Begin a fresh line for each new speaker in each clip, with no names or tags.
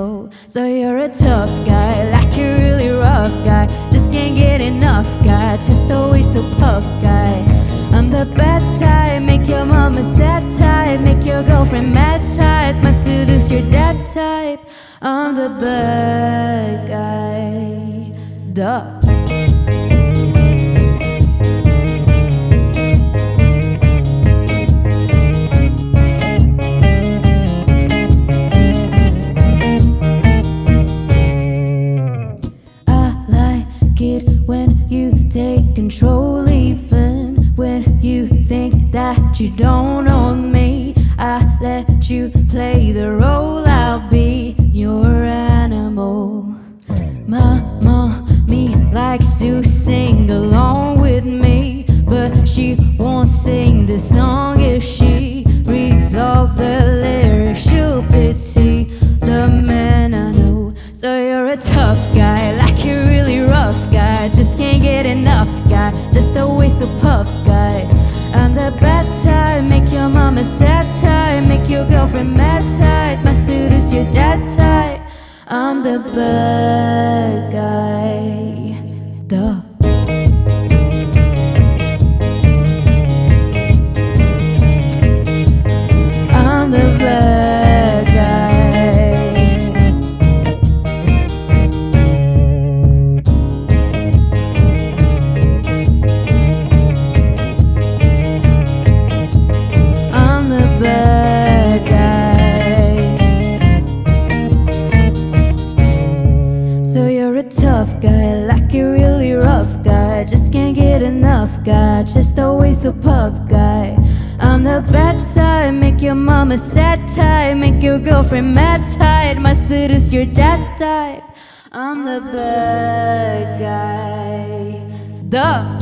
animal. So you're a tough guy, like a really rough guy. Just can't get enough guy, just always so puff guy. I'm the bad type, make your mama sad type, make your girlfriend mad type, might seduce your dad type. I'm the bad guy, duh. When you take control, even when you think that you don't own me, I let you play the role. I'll be your animal. My mommy likes to sing along with me, but she won't sing the song. If she reads all the lyrics, she'll pity the man I know. So you're a tough guy, like a really rough guy. Just can't get enough guy, just always a puff guy. I'm the bad type, make your mama sad type, make your girlfriend mad type, my seduce your dad type. I'm the bad guy, duh. I'm the bad guy. Tough guy, like a really rough guy. Just can't get enough guy, just always a puff guy. I'm the bad type, make your mama sad type, make your girlfriend mad type, might seduce your dad type. I'm the bad guy, duh.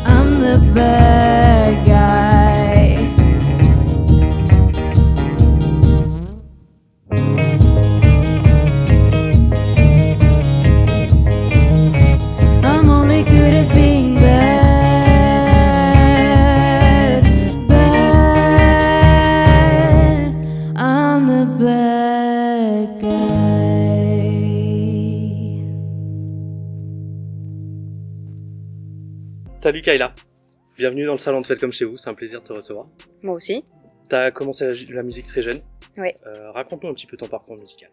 I'm the bad guy.
Salut Kayla, bienvenue dans le salon de fête comme chez vous, c'est un plaisir de te recevoir.
Moi aussi.
T'as commencé la musique très jeune.
Oui.
Raconte-nous un petit peu ton parcours musical.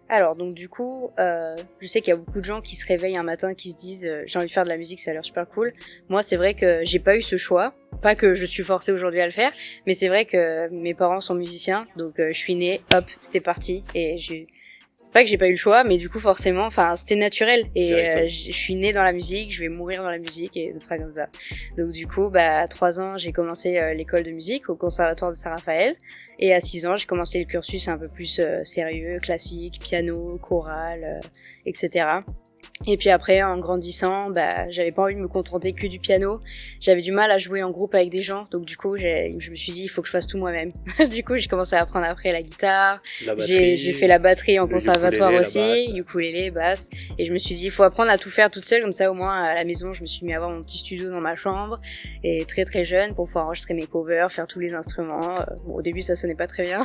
Alors, donc du coup, je sais qu'il y a beaucoup de gens qui se réveillent un matin, qui se disent j'ai envie de faire de la musique, ça a l'air super cool. Moi, c'est vrai que j'ai pas eu ce choix. Pas que je suis forcée aujourd'hui à le faire, mais c'est vrai que mes parents sont musiciens, donc je suis née, hop, c'était parti, et c'est pas que j'ai pas eu le choix, mais du coup forcément, enfin c'était naturel, et je suis née dans la musique, je vais mourir dans la musique, et ce sera comme ça. Donc du coup, à 3 ans, j'ai commencé l'école de musique au conservatoire de Saint-Raphaël, et à 6 ans, j'ai commencé le cursus un peu plus sérieux, classique, piano, chorale, etc. Et puis après, en grandissant, j'avais pas envie de me contenter que du piano. J'avais du mal à jouer en groupe avec des gens, donc du coup, je me suis dit, il faut que je fasse tout moi-même. Du coup, j'ai commencé à apprendre après la guitare. J'ai fait la batterie en conservatoire aussi, ukulélé, basse. Et je me suis dit, il faut apprendre à tout faire toute seule, comme ça, au moins, à la maison, je me suis mis à avoir mon petit studio dans ma chambre. Et très très jeune, pour pouvoir enregistrer mes covers, faire tous les instruments. Bon, au début, ça sonnait pas très bien.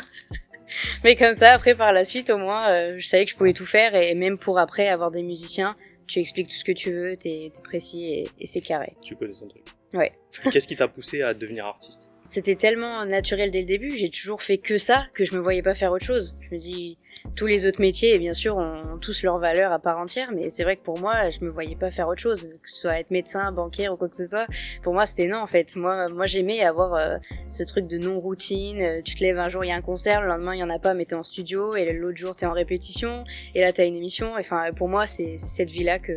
Mais comme ça, après, par la suite, au moins, je savais que je pouvais tout faire. Et même pour après, avoir des musiciens, tu expliques tout ce que tu veux, t'es précis et c'est carré.
Tu connais ton truc.
Ouais.
Qu'est-ce qui t'a poussé à devenir artiste ?
C'était tellement naturel dès le début, j'ai toujours fait que ça, que je me voyais pas faire autre chose. Je me dis, tous les autres métiers, bien sûr, ont tous leur valeur à part entière, mais c'est vrai que pour moi, je me voyais pas faire autre chose, que ce soit être médecin, banquier ou quoi que ce soit. Pour moi, c'était non, en fait. Moi j'aimais avoir ce truc de non-routine. Tu te lèves un jour, il y a un concert, le lendemain, il y en a pas, mais t'es en studio, et l'autre jour, t'es en répétition, et là, t'as une émission. Enfin, pour moi, c'est cette vie-là que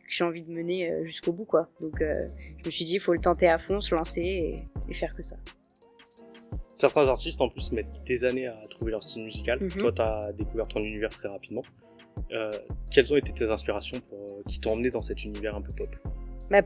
j'ai envie de mener jusqu'au bout, quoi. Donc, je me suis dit, il faut le tenter à fond, se lancer et faire que ça.
Certains artistes, en plus, mettent des années à trouver leur style musical. Toi, t'as découvert ton univers très rapidement. Quelles ont été tes inspirations qui t'ont emmené dans cet univers un peu pop ?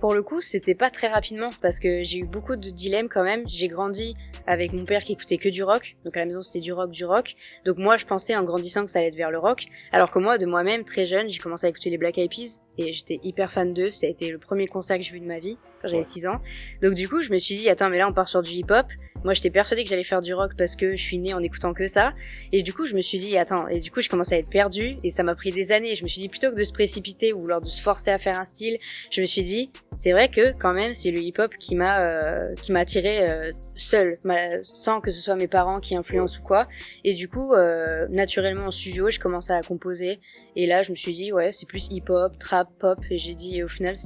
Pour le coup, c'était pas très rapidement, parce que j'ai eu beaucoup de dilemmes quand même. J'ai grandi avec mon père qui écoutait que du rock. Donc à la maison c'était du rock. Donc moi je pensais en grandissant que ça allait être vers le rock. Alors que moi de moi-même très jeune j'ai commencé à écouter les Black Eyed Peas et j'étais hyper fan d'eux. Ça a été le premier concert que j'ai vu de ma vie quand j'avais 6 ans. Donc du coup je me suis dit attends mais là on part sur du hip-hop. Moi j'étais persuadée que j'allais faire du rock parce que je suis née en écoutant que ça. Et du coup je me suis dit attends, et du coup je commençais à être perdue et ça m'a pris des années. Je me suis dit plutôt que de se précipiter ou lors de se forcer à faire un style, je me suis dit c'est vrai que quand même c'est le hip-hop qui m'a attirée seule, sans que ce soit mes parents qui influencent ou quoi. Et du coup naturellement en studio je commençais à composer et là je me suis dit ouais c'est plus hip-hop, trap, pop et j'ai dit au final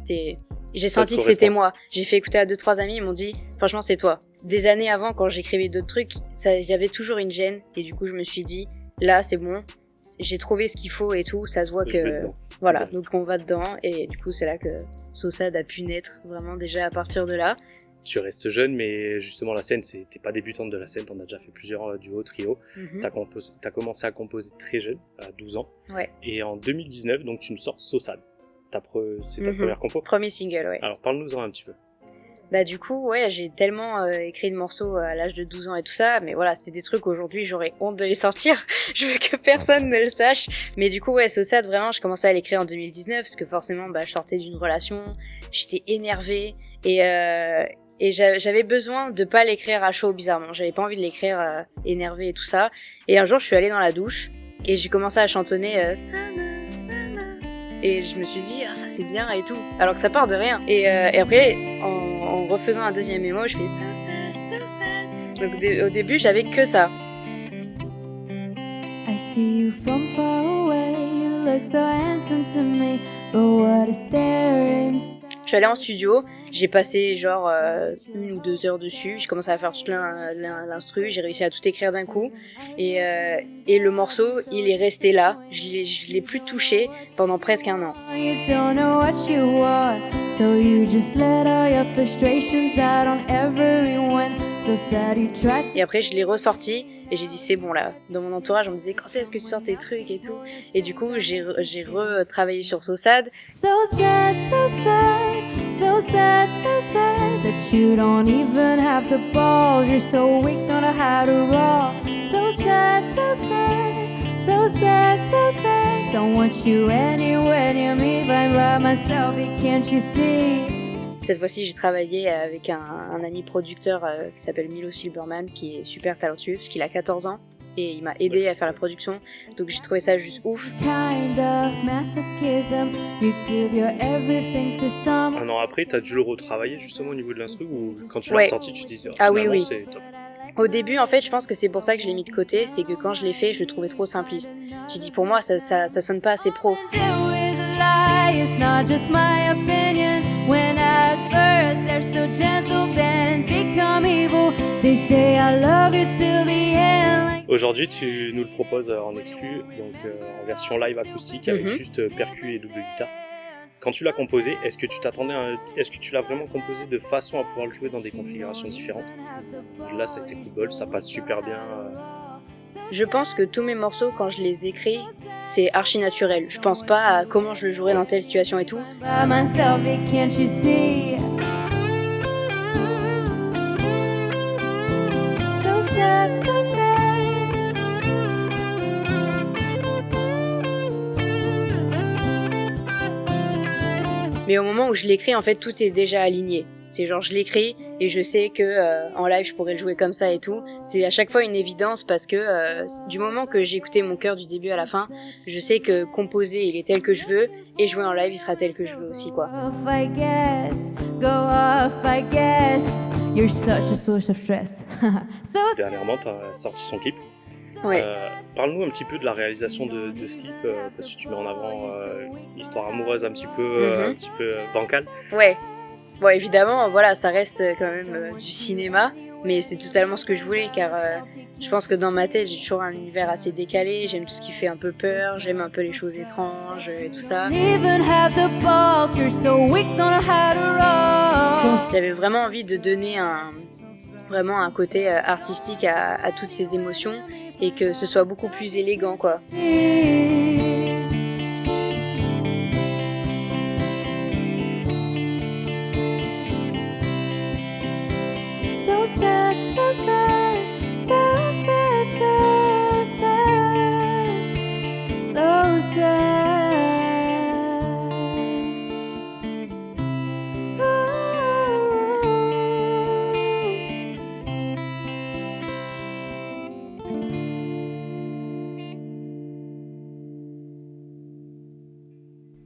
j'ai senti que c'était moi. J'ai fait écouter à 2-3 amis, ils m'ont dit franchement c'est toi. Des années avant quand j'écrivais d'autres trucs, j'avais toujours une gêne et du coup je me suis dit là c'est bon, j'ai trouvé ce qu'il faut et tout, ça se voit que voilà, donc on va dedans et du coup c'est là que Saussade a pu naître vraiment déjà à partir de là.
Tu restes jeune, mais justement la scène, t'es pas débutante de la scène, t'en as déjà fait plusieurs duos, trios. T'as commencé à composer très jeune, à 12 ans.
Ouais.
Et en 2019, donc tu nous sors Saussade. C'est ta première compo.
Premier single, ouais.
Alors parle-nous-en un petit peu.
Bah du coup, ouais, j'ai tellement écrit de morceaux à l'âge de 12 ans et tout ça, mais voilà, c'était des trucs aujourd'hui, j'aurais honte de les sortir. Je veux que personne ne le sache. Mais du coup, ouais, Saussade, vraiment, je commençais à l'écrire en 2019, parce que forcément, bah, je sortais d'une relation, j'étais énervée, et j'avais besoin de pas l'écrire à chaud, bizarrement. J'avais pas envie de l'écrire énervée et tout ça. Et un jour, je suis allée dans la douche, et j'ai commencé à chantonner... Et je me suis dit, ah, ça c'est bien et tout. Alors que ça part de rien. Et après, en refaisant un deuxième mémo, je fais Saussade. Donc au début, j'avais que ça.
I see you from far away, you look so handsome to me, but what is there inside?
Je suis allée en studio, j'ai passé genre 1 ou 2 heures dessus, j'ai commencé à faire tout l'instru, j'ai réussi à tout écrire d'un coup et le morceau il est resté là, je l'ai plus touché pendant presque 1 an.
You don't know what you want, so you just let all your frustrations out on everyone. So sad you tried to...
Et après je l'ai ressorti et j'ai dit c'est bon là. Dans mon entourage on me disait quand est-ce que tu sors tes trucs et tout. Et du coup j'ai retravaillé sur Saussade.
So sad, so sad, so sad, so sad that you don't even have the balls. You're so weak, don't know how to roll. So sad, so sad, so sad, so sad. Don't want you anywhere near me, but I'm by myself, can't you see?
Cette fois-ci, j'ai travaillé avec un ami producteur qui s'appelle Milo Silberman, qui est super talentueux, parce qu'il a 14 ans, et il m'a aidé à faire la production, donc j'ai trouvé ça juste ouf.
Kind of masochism, you give your everything to someone.
1 an après, t'as dû le retravailler justement au niveau de l'instru, ou quand tu l'as sorti, tu te dis
oui.
C'est top.
Au début, en fait, je pense que c'est pour ça que je l'ai mis de côté, c'est que quand je l'ai fait, je le trouvais trop simpliste. J'ai dit pour moi, ça sonne pas assez pro.
It's not just my opinion. When at first they're so gentle, then become evil. They say I love you till the end.
Aujourd'hui, tu nous le proposes en exclu, donc en version live acoustique avec juste percu et double guitare. Quand tu l'as composé, est-ce que tu l'as vraiment composé de façon à pouvoir le jouer dans des configurations différentes? Là, ça a été coup de bol, ça passe super bien.
Je pense que tous mes morceaux, quand je les écris, c'est archi naturel. Je pense pas à comment je le jouerais dans telle situation et tout.
By myself, can't you see? So sad, so sad.
Mais au moment où je l'écris, en fait, tout est déjà aligné. C'est genre, je l'écris et je sais que en live, je pourrais le jouer comme ça et tout. C'est à chaque fois une évidence parce que du moment que j'ai écouté mon cœur du début à la fin, je sais que composer, il est tel que je veux et jouer en live, il sera tel que je veux aussi, quoi.
Off, I guess. Go off, I guess. You're such a source of stress. So
Dernièrement, t'as sorti son clip.
Ouais.
Parle-nous un petit peu de la réalisation de ce clip, parce que tu mets en avant une histoire amoureuse un petit peu bancale.
Ouais. Bon, évidemment, voilà, ça reste quand même du cinéma, mais c'est totalement ce que je voulais, car je pense que dans ma tête, j'ai toujours un univers assez décalé, j'aime tout ce qui fait un peu peur, j'aime un peu les choses étranges et tout ça.
even have the balls, you're so weak, don't know how to roll.
J'avais vraiment envie de donner vraiment un côté artistique à toutes ces émotions, et que ce soit beaucoup plus élégant, quoi.
So sad, so sad.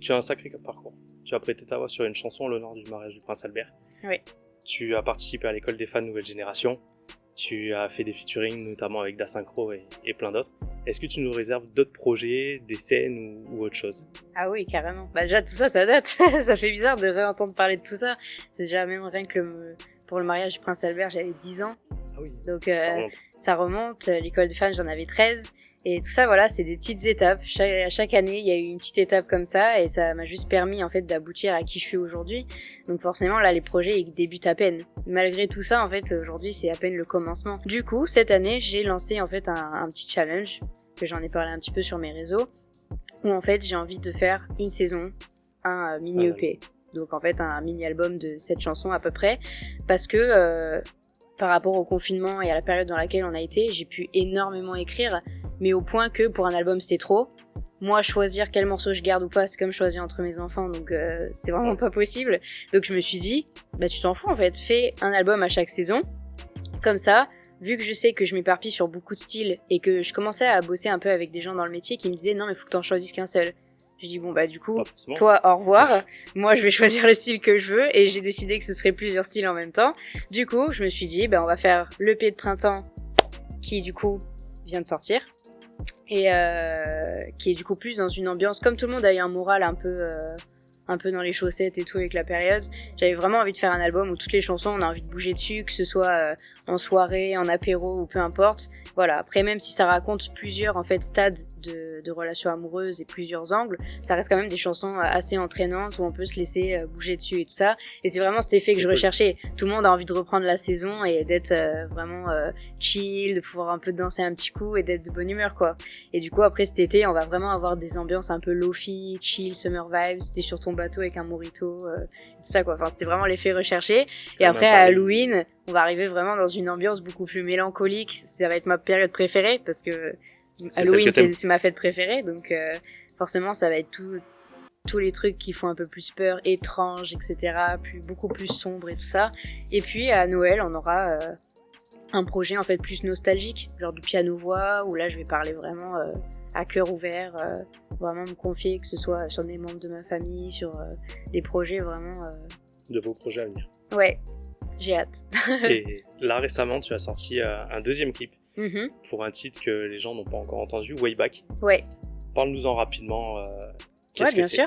Tu as un sacré parcours. Tu as prêté ta voix sur une chanson en l'honneur du mariage du prince Albert.
Oui.
Tu as participé à l'école des fans Nouvelle Génération. Tu as fait des featuring, notamment avec Da Synchro et plein d'autres. Est-ce que tu nous réserves d'autres projets, des scènes ou autre chose?
Ah oui, carrément. Bah déjà, tout ça, ça date. Ça fait bizarre de réentendre parler de tout ça. C'est déjà même rien que pour le mariage du prince Albert, j'avais 10 ans.
Ah oui,
Donc
ça remonte.
ça remonte. L'école des fans, j'en avais 13. Et tout ça, voilà, c'est des petites étapes. À chaque année, il y a eu une petite étape comme ça, et ça m'a juste permis, en fait, d'aboutir à qui je suis aujourd'hui. Donc forcément, là, les projets, ils débutent à peine. Malgré tout ça, en fait, aujourd'hui, c'est à peine le commencement. Du coup, cette année, j'ai lancé, en fait, un petit challenge, que j'en ai parlé un petit peu sur mes réseaux, où, en fait, j'ai envie de faire une saison, un mini EP. Donc, en fait, un mini-album de 7 chansons, à peu près, parce que, par rapport au confinement et à la période dans laquelle on a été, j'ai pu énormément écrire, mais au point que pour un album c'était trop. Moi, choisir quel morceau je garde ou pas, c'est comme choisir entre mes enfants, donc c'est vraiment pas possible. Donc je me suis dit, bah tu t'en fous en fait, fais un album à chaque saison. Comme ça, vu que je sais que je m'éparpille sur beaucoup de styles et que je commençais à bosser un peu avec des gens dans le métier qui me disaient non mais faut que t'en choisisses qu'un seul. Je dis bon bah du coup, toi au revoir, moi je vais choisir le style que je veux et j'ai décidé que ce serait plusieurs styles en même temps. Du coup, je me suis dit bah on va faire l'EP de printemps qui du coup vient de sortir. Et qui est du coup plus dans une ambiance, comme tout le monde a eu un moral un peu dans les chaussettes et tout avec la période, j'avais vraiment envie de faire un album où toutes les chansons on a envie de bouger dessus, que ce soit en soirée, en apéro ou peu importe. Voilà, après même si ça raconte plusieurs en fait stades de relations amoureuses et plusieurs angles, ça reste quand même des chansons assez entraînantes où on peut se laisser bouger dessus et tout ça. Et c'est vraiment cet effet que je recherchais. Tout le monde a envie de reprendre la saison et d'être vraiment chill, de pouvoir un peu danser un petit coup et d'être de bonne humeur quoi. Et du coup après cet été, on va vraiment avoir des ambiances un peu lofi, chill, summer vibes. C'était sur ton bateau avec un mojito, tout ça quoi. Enfin c'était vraiment l'effet recherché. Et après à Halloween, on va arriver vraiment dans une ambiance beaucoup plus mélancolique. Ça va être ma période préférée parce que Halloween c'est ma fête préférée, donc forcément ça va être tous les trucs qui font un peu plus peur, étranges, etc. Beaucoup plus sombre et tout ça. Et puis à Noël on aura un projet en fait plus nostalgique, genre du piano-voix, où là je vais parler vraiment à cœur ouvert, vraiment me confier, que ce soit sur des membres de ma famille, sur des projets vraiment...
De vos projets à venir.
Ouais, j'ai hâte.
Et là récemment tu as sorti un deuxième clip pour un titre que les gens n'ont pas encore entendu, Way Back.
Ouais.
Parle-nous-en rapidement.
Ouais, bien sûr.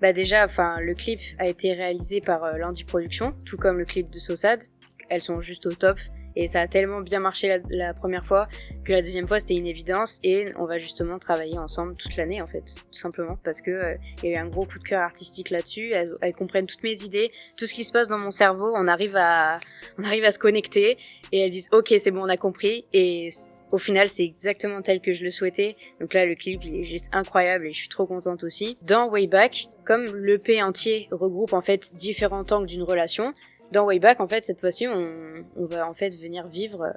Bah déjà, le clip a été réalisé par Landy Productions, tout comme le clip de Saussade. Elles sont juste au top. Et ça a tellement bien marché la première fois que la deuxième fois c'était une évidence et on va justement travailler ensemble toute l'année en fait, tout simplement parce que il y a eu un gros coup de cœur artistique là-dessus. Elles comprennent toutes mes idées, tout ce qui se passe dans mon cerveau, on arrive à se connecter et elles disent ok c'est bon on a compris et au final c'est exactement tel que je le souhaitais. Donc là le clip il est juste incroyable et je suis trop contente aussi. Dans Way Back, comme l'EP entier regroupe en fait différents angles d'une relation. Dans Way Back, en fait, cette fois-ci, on va en fait venir vivre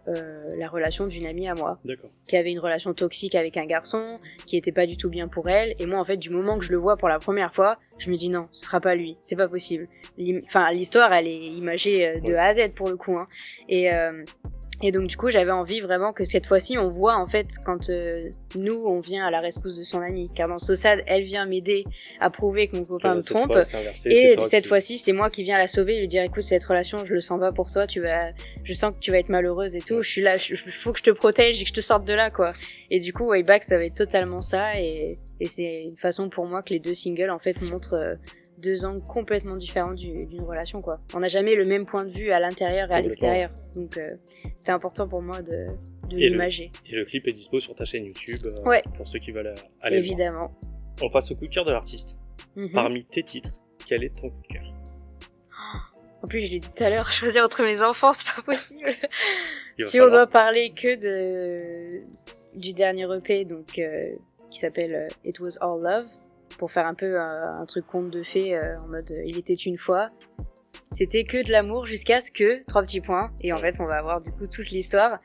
la relation d'une amie à moi, qui avait une relation toxique avec un garçon, qui était pas du tout bien pour elle. Et moi, en fait, du moment que je le vois pour la première fois, je me dis non, ce sera pas lui, c'est pas possible. L'histoire, elle est imagée de A à Z pour le coup, hein. Et donc du coup j'avais envie vraiment que cette fois-ci on voit en fait quand nous on vient à la rescousse de son amie, car dans Saussade elle vient m'aider à prouver que mon copain me trompe et cette fois-ci c'est moi qui viens la sauver et lui dire écoute cette relation je le sens pas pour toi, je sens que tu vas être malheureuse et tout, je suis là, faut que je te protège et que je te sorte de là quoi. Et du coup Way Back ça va être totalement ça et c'est une façon pour moi que les deux singles en fait montrent deux angles complètement différents d'une relation quoi. On n'a jamais le même point de vue à l'intérieur et à l'extérieur. Donc c'était important pour moi de l'imager.
Et le clip est dispo sur ta chaîne YouTube pour ceux qui veulent aller
évidemment.
Le voir. On passe au coup de cœur de l'artiste. Parmi tes titres, quel est ton coup de cœur?
En plus je l'ai dit tout à l'heure, choisir entre mes enfants c'est pas possible. Si on doit parler que du dernier EP donc qui s'appelle It Was All Love, pour faire un peu un truc conte de fées en mode il était une fois, c'était que de l'amour jusqu'à ce que 3 petits points et en fait on va avoir du coup toute l'histoire,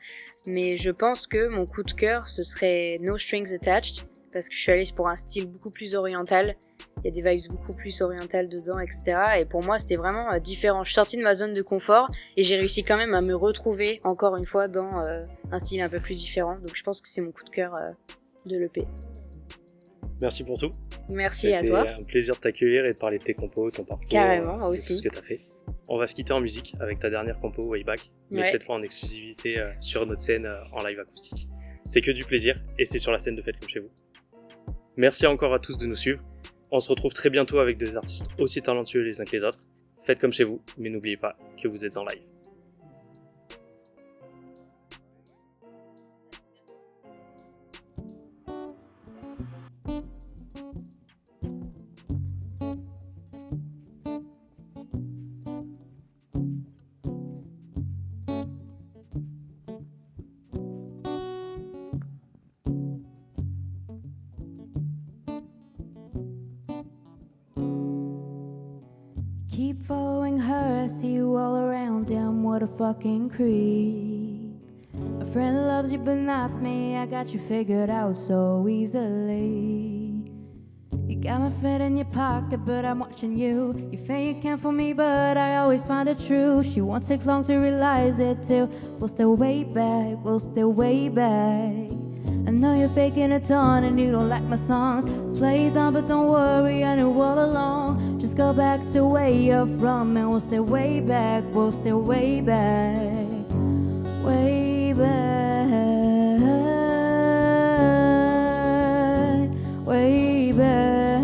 mais je pense que mon coup de cœur ce serait No Strings Attached parce que je suis allée pour un style beaucoup plus oriental, il y a des vibes beaucoup plus orientales dedans etc. Et pour moi c'était vraiment différent, je suis sortie de ma zone de confort et j'ai réussi quand même à me retrouver encore une fois dans un style un peu plus différent, donc je pense que c'est mon coup de cœur de l'EP.
Merci pour tout.
Merci à toi.
C'était un plaisir de t'accueillir et de parler de tes compos, ton parcours.
Carrément, moi
de
aussi.
tout ce que tu as fait. On va se quitter en musique avec ta dernière compo Way Back, mais
Ouais.
cette fois en exclusivité sur notre scène en live acoustique. C'est que du plaisir et c'est sur la scène de Faites comme chez vous. Merci encore à tous de nous suivre. On se retrouve très bientôt avec des artistes aussi talentueux les uns que les autres. Faites comme chez vous, mais n'oubliez pas que vous êtes en live.
Keep following her, I see you all around. Damn, what a fucking creep. A friend loves you, but not me. I got you figured out so easily. You got my friend in your pocket, but I'm watching you. You think you can for me, but I always find it true. She won't take long to realize it too. We'll stay way back, we'll stay way back. I know you're faking a ton and you don't like my songs. Play it down, but don't worry, I knew all along. Just go back to where you're from and we'll stay way back, we'll stay way back. Way back. Way back.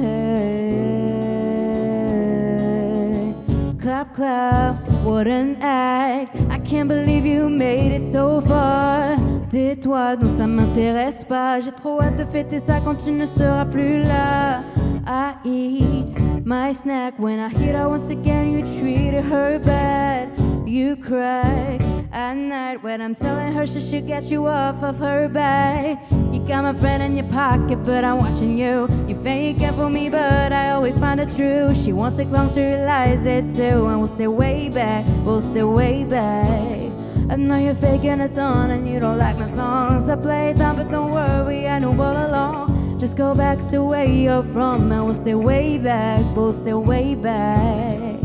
Clap, clap, what an act. I can't believe you made it so far. Tais-toi, non ça m'intéresse pas. J'ai trop hâte de fêter ça quand tu ne seras plus là. I eat my snack when I hear that once again you treated her bad. You cry at night when I'm telling her she should get you off of her back. You got my friend in your pocket, but I'm watching you. You think you can for me, but I always find it true. She won't take long to realize it too. And we'll stay way back, we'll stay way back. I know you're faking a ton and you don't like my songs. I play it down, but don't worry, I knew all along. Just go back to where you're from and we'll stay way back, we'll stay way back.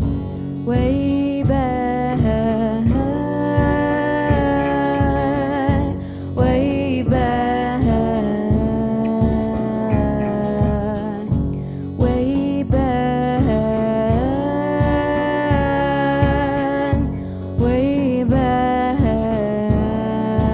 Way back. Way back. Way back. Way back.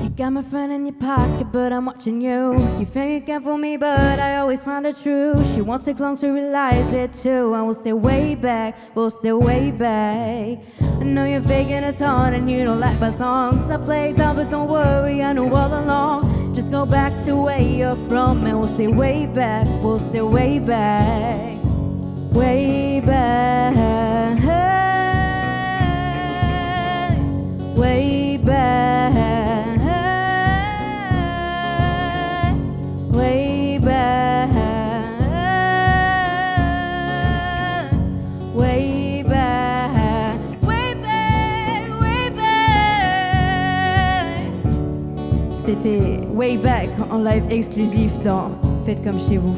Way got my friend in your pocket, but I'm watching you. You think you can for me, but I always find it true. She won't take long to realize it too. I will stay way back, we'll stay way back. I know you're faking a ton and you don't like my songs. I play it down, but don't worry, I knew all along. Just go back to where you're from and we'll stay way back, we'll stay way back. Way back. Way back. Way back, way back, way back, way back. C'était Way Back en live exclusif dans Faites comme chez vous.